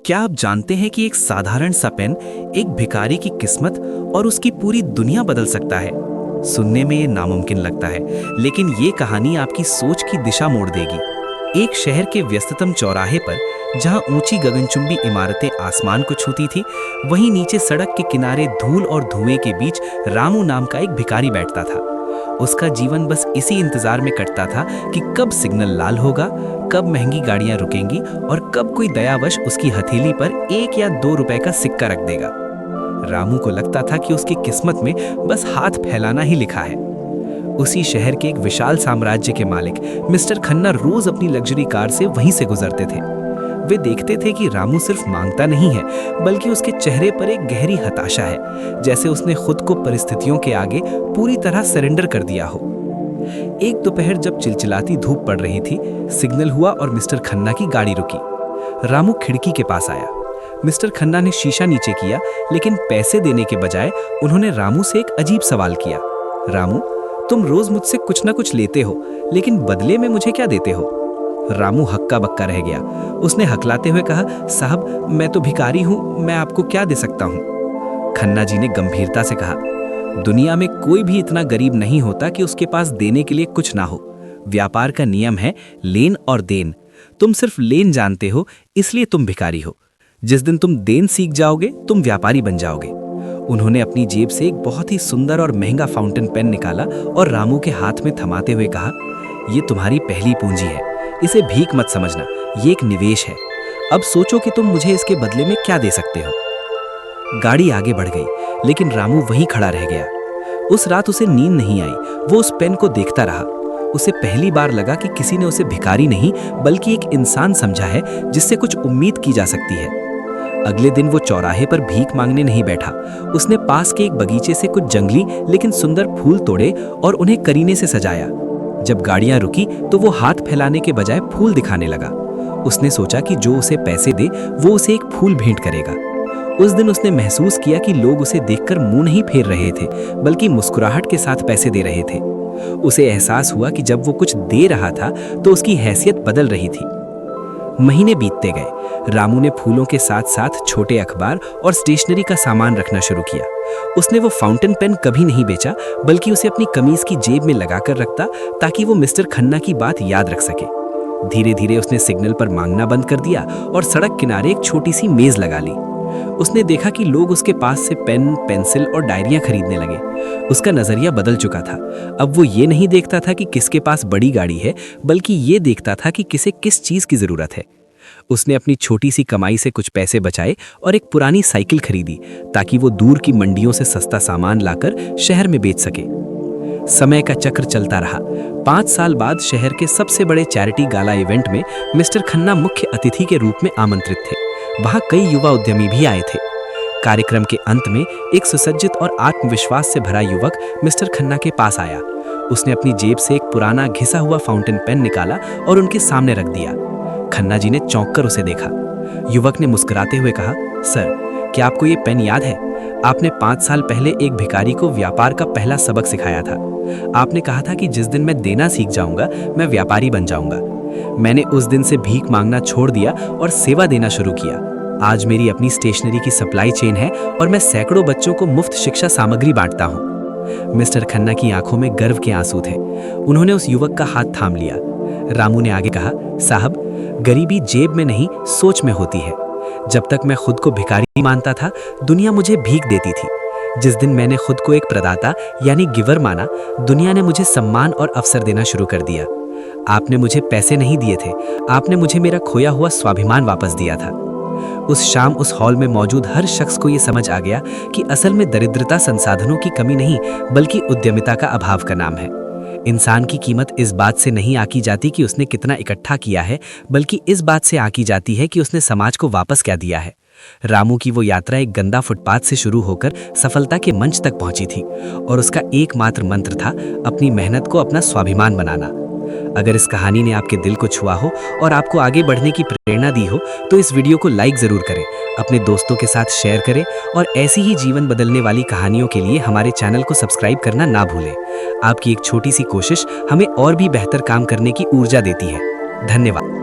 क्या आप जानते हैं कि एक साधारण सा पेन एक भिखारी की किस्मत और उसकी पूरी दुनिया बदल सकता है। सुनने में ये नामुमकिन लगता है, लेकिन ये कहानी आपकी सोच की दिशा मोड़ देगी। एक शहर के व्यस्ततम चौराहे पर जहां ऊंची गगनचुंबी इमारतें आसमान को छूती थी, वहीं नीचे सड़क के किनारे धूल और धुएं के बीच रामू नाम का एक भिखारी बैठता था। उसका जीवन बस इसी इंतजार में कटता था कि कब सिग्नल लाल होगा, कब महंगी गाड़ियां रुकेंगी और कब कोई दयावश उसकी हथेली पर 1 या 2 रुपए का सिक्का रख देगा। रामू को लगता था कि उसकी किस्मत में बस हाथ फैलाना ही लिखा है। उसी शहर के एक विशाल साम्राज्य के मालिक मिस्टर खन्ना रोज अपनी लग्जरी कार से वहीं से गुजरते थे। वे देखते थे कि रामू सिर्फ मांगता नहीं है, बल्कि उसके चेहरे पर एक गहरी हताशा है, जैसे उसने खुद को परिस्थितियों के आगे पूरी तरह सरेंडर कर दिया हो। एक दोपहर जब चिलचिलाती धूप पड़ रही थी, सिग्नल हुआ और मिस्टर खन्ना की गाड़ी रुकी। रामू खिड़की के पास आया। मिस्टर खन्ना ने शीशा नीचे किया, लेकिन पैसे देने के बजाय उन्होंने रामू से एक अजीब सवाल किया। रामू, तुम रोज मुझसे कुछ ना कुछ लेते हो, लेकिन बदले में मुझे क्या देते हो? रामू हक्का बक्का रह गया। उसने हकलाते हुए कहा, साहब, मैं तो भिखारी हूँ, मैं आपको क्या दे सकता हूँ? खन्ना जी ने गंभीरता से कहा, दुनिया में कोई भी इतना गरीब नहीं होता कि उसके पास देने के लिए कुछ ना हो। व्यापार का नियम है लेन और देन। तुम सिर्फ लेन जानते हो, इसलिए तुम भिखारी हो। जिस दिन तुम देन सीख जाओगे, तुम व्यापारी बन जाओगे। उन्होंने अपनी जेब से एक बहुत ही सुंदर और महंगा फाउंटेन पेन निकाला और रामू के हाथ में थमाते हुए कहा, ये तुम्हारी पहली पूंजी है, इसे भीख मत समझना, ये एक निवेश है। अब सोचो कि तुम मुझे इसके बदले में क्या दे सकते हो। गाड़ी आगे बढ़ गई, लेकिन रामू वहीं खड़ा रह गया। उस रात उसे नींद नहीं आई। वो उस पेन को देखता रहा। उसे पहली बार लगा कि किसी ने उसे भिखारी नहीं, बल्कि एक इंसान समझा है जिससे कुछ उम्मीद की जा सकती है। अगले दिन वो चौराहे पर भीख मांगने नहीं बैठा। उसने पास के एक बगीचे से कुछ जंगली लेकिन सुंदर फूल तोड़े और उन्हें करीने से सजाया। जब गाड़ियां रुकी तो वो हाथ फैलाने के बजाय फूल दिखाने लगा। उसने सोचा कि जो उसे पैसे दे, वो उसे एक फूल भेंट करेगा। उस दिन उसने महसूस किया कि लोग उसे देखकर मुंह नहीं फेर रहे थे, बल्कि मुस्कुराहट के साथ पैसे दे रहे थे। उसे एहसास हुआ कि जब वो कुछ दे रहा था तो उसकी हैसियत बदल रही थी। महीने बीतते गए। रामू ने फूलों के साथ साथ छोटे अखबार और स्टेशनरी का सामान रखना शुरू किया। उसने वो फाउंटेन पेन कभी नहीं बेचा, बल्कि उसे अपनी कमीज की जेब में लगाकर रखता, ताकि वो मिस्टर खन्ना की बात याद रख सके। धीरे धीरे उसने सिग्नल पर मांगना बंद कर दिया और सड़क किनारे एक छोटी सी मेज लगा ली। उसने देखा कि लोग उसके पास से पेन, पेंसिल और डायरियां खरीदने लगे। उसका नजरिया बदल चुका था। अब वो ये नहीं देखता था कि किसके पास बड़ी गाड़ी है, बल्कि ये देखता था कि किसे किस चीज की जरूरत है। उसने अपनी छोटी सी कमाई से कुछ पैसे बचाए और एक पुरानी साइकिल खरीदी, ताकि वो दूर की मंडियों से सस्ता सामान लाकर शहर में बेच सके। समय का चक्र चलता रहा। 5 साल बाद शहर के सबसे बड़े चैरिटी गाला इवेंट में मिस्टर खन्ना मुख्य अतिथि के रूप में आमंत्रित थे। वहां कई युवा उद्यमी भी आए थे। कार्यक्रम के अंत में एक सुसज्जित और आत्मविश्वास से भरा युवक मिस्टर खन्ना के पास आया। उसने अपनी जेब से एक पुराना घिसा हुआ फाउंटेन पेन निकाला और उनके सामने रख दिया। खन्ना जी ने चौंक कर उसे देखा। युवक ने मुस्कुराते हुए कहा, सर, क्या आपको ये पेन याद है? आपने 5 साल पहले एक भिखारी को व्यापार का पहला सबक सिखाया था। आपने कहा था कि जिस दिन मैं देना सीख जाऊंगा, मैं व्यापारी बन जाऊंगा। मैंने उस दिन से भीख मांगना छोड़ दिया और सेवा देना शुरू किया। आज मेरी अपनी स्टेशनरी की सप्लाई चेन है और मैं सैकड़ों बच्चों को मुफ्त शिक्षा सामग्री बांटता हूँ। मिस्टर खन्ना की आंखों में गर्व के आंसू थे। उन्होंने उस युवक का हाथ थाम लिया। रामू ने आगे कहा, साहब, गरीबी जेब में नहीं, सोच में होती है। जब तक मैं खुद को भिखारी मानता था, दुनिया मुझे भीख देती थी। जिस दिन मैंने खुद को एक प्रदाता यानी गिवर माना, दुनिया ने मुझे सम्मान और अवसर देना शुरू कर दिया। आपने मुझे पैसे नहीं दिए थे, आपने मुझे मेरा खोया हुआ स्वाभिमान वापस दिया था। उस शाम उस हॉल में मौजूद हर शख्स को यह समझ आ गया कि असल में दरिद्रता संसाधनों की कमी नहीं, बल्कि उद्यमिता का अभाव का नाम है। इंसान की कीमत इस बात से नहीं आकी जाती कि उसने कितना इकट्ठा किया है, बल्कि इस बात से आकी जाती है कि उसने समाज को वापस क्या दिया है। रामू की वो यात्रा एक गंदा फुटपाथ से शुरू होकर सफलता के मंच तक पहुंची थी, और उसका एकमात्र मंत्र था अपनी मेहनत को अपना स्वाभिमान बनाना। अगर इस कहानी ने आपके दिल को छुआ हो और आपको आगे बढ़ने की प्रेरणा दी हो, तो इस वीडियो को लाइक जरूर करें, अपने दोस्तों के साथ शेयर करें और ऐसी ही जीवन बदलने वाली कहानियों के लिए हमारे चैनल को सब्सक्राइब करना ना भूलें। आपकी एक छोटी सी कोशिश हमें और भी बेहतर काम करने की ऊर्जा देती है। धन्यवाद।